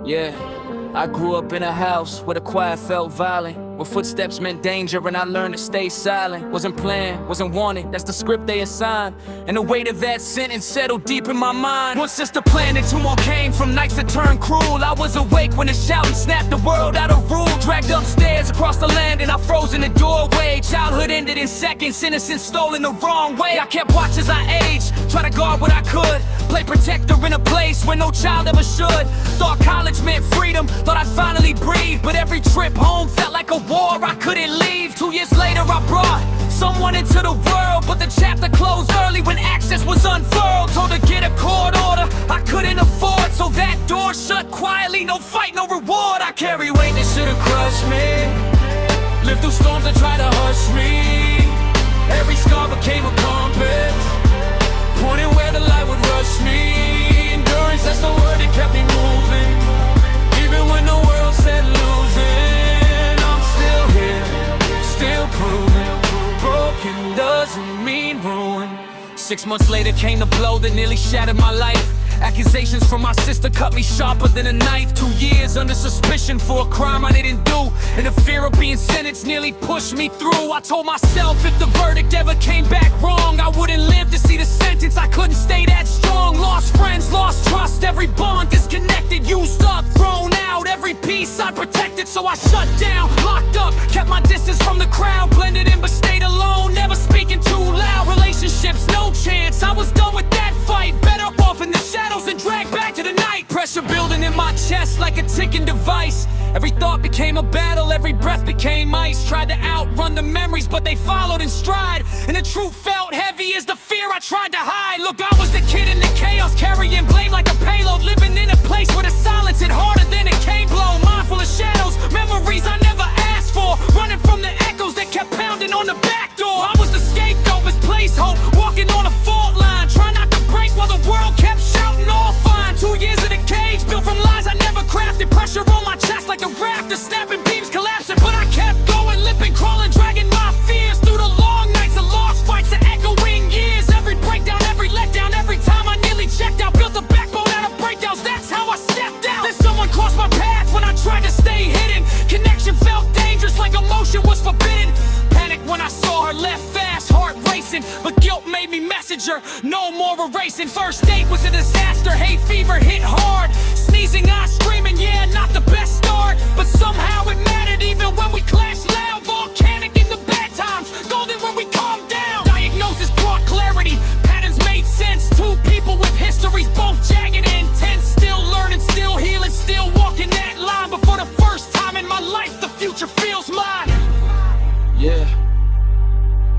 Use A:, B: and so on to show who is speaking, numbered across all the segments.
A: Yeah, I grew up in a house where the quiet felt violent, where footsteps meant danger and I learned to stay silent. Wasn't planned, wasn't wanted, that's the script they assigned. And the weight of that sentence settled deep in my mind. One sister planned and two more came from nights that turned cruel. I was awake when the shouting snapped the world out of rule. Dragged upstairs across the land and I froze in the doorway. Childhood ended in seconds, innocence stolen the wrong way. I kept watch as I aged, try to guard what I could, play protector in a place where no child ever should. Thought college meant freedom, thought I'd finally breathe, but every trip home felt like a war I couldn't leave. 2 years later I brought someone into the world, but the chapter closed early when access was unfurled. Told to get a court order I couldn't afford, so that door shut quietly, no fight, no reward. I carry weight that should've crushed me, lived through storms that tried to hush me. Every scar became a compass, pointing where the light would rush me. Endurance, that's the word that kept me moving, even when the world said losing. I'm still here, still proving, broken doesn't mean ruin. 6 months later came the blow that nearly shattered my life. Accusations from my sister cut me sharper than a knife. 2 years under suspicion for a crime I didn't do, and the fear of being sentenced nearly pushed me through. I told myself if the verdict ever came back wrong, I wouldn't live to see the sentence, I couldn't stay that strong. Lost friends, lost trust, every bond disconnected, used up, thrown out, every piece I protected. So I shut down, locked up, kept my distance from the crowd, blended in but stayed alone, never speaking too loud. Relationships, no chance, I was done with that fight, better off in the shadows and dragged back to the night. Pressure building in my chest like a ticking device. Every thought became a battle, every breath became ice. Tried to outrun the memories, but they followed in stride, and the truth felt heavy as the fear I tried to hide. Look, I was the kid in the chaos, carrying blame like a payload, living in a place where the silence hit harder than a cane blow. Mindful of shadows, memories I never asked for, running from the echoes that kept pounding on the back door. I was the scapegoat, misplaced hope, walking on a fault line, trying not to break while the world kept shouting all fine. 2 years in a cage, built from lies I never crafted, pressure on my chest like a rafter, snapping beams collapsing, but I kept going, limping, crawling, dragging my fears through the long nights of lost fights and echoing years. Every breakdown, every letdown, every time I nearly checked out, built a backbone out of breakdowns, that's how I stepped out. Then someone crossed my path when I tried to stay hidden, connection felt dangerous like emotion was forbidden. Panic when I saw her, left fast, heart racing, but guilt made me messenger, no more erasing. First date was a disaster, hay fever hit hard, sneezing, eyes screaming, yeah, not the best start, but somehow it mattered even when we clashed loud. Volcanic in the bad times, golden when we calmed down. Diagnosis brought clarity, patterns made sense. Two people with histories, both jagged and intense, still learning, still healing, still walking that line. But for the first time in my life, the future feels mine. Yeah.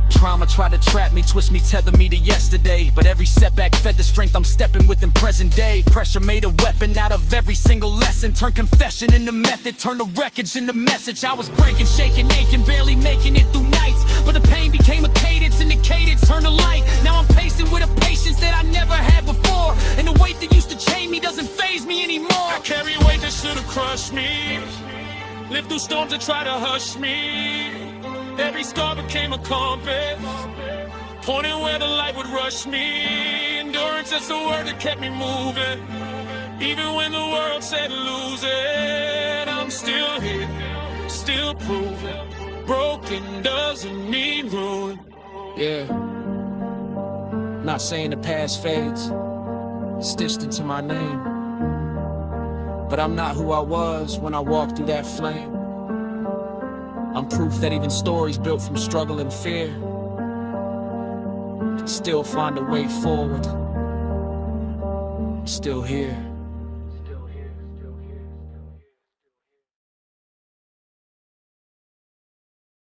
A: Trauma tried to trap me, twist me, tether me to yesterday, but every setback fed the strength I'm stepping with in present day. Pressure made a weapon out of every single lesson, turned confession into method, turned the wreckage into message. I was breaking, shaking, aching, barely making it through nights, but the pain became a cadence, and the cadence turned to light. Now I'm pacing with a patience that I never had before, and the weight that used to chain me doesn't faze me anymore. I carry weight that should've crushed me, lived through storms that try to hush me. Every scar became a compass, pointing where the light would rush me. Endurance, that's the word that kept me moving, even when the world said lose it. I'm still here, still proving, broken doesn't mean ruin. Yeah, not saying the past fades, stitched into my name, but I'm not who I was when I walked through that flame. I'm proof that even stories built from struggle and fear can still find a way forward. I'm still here.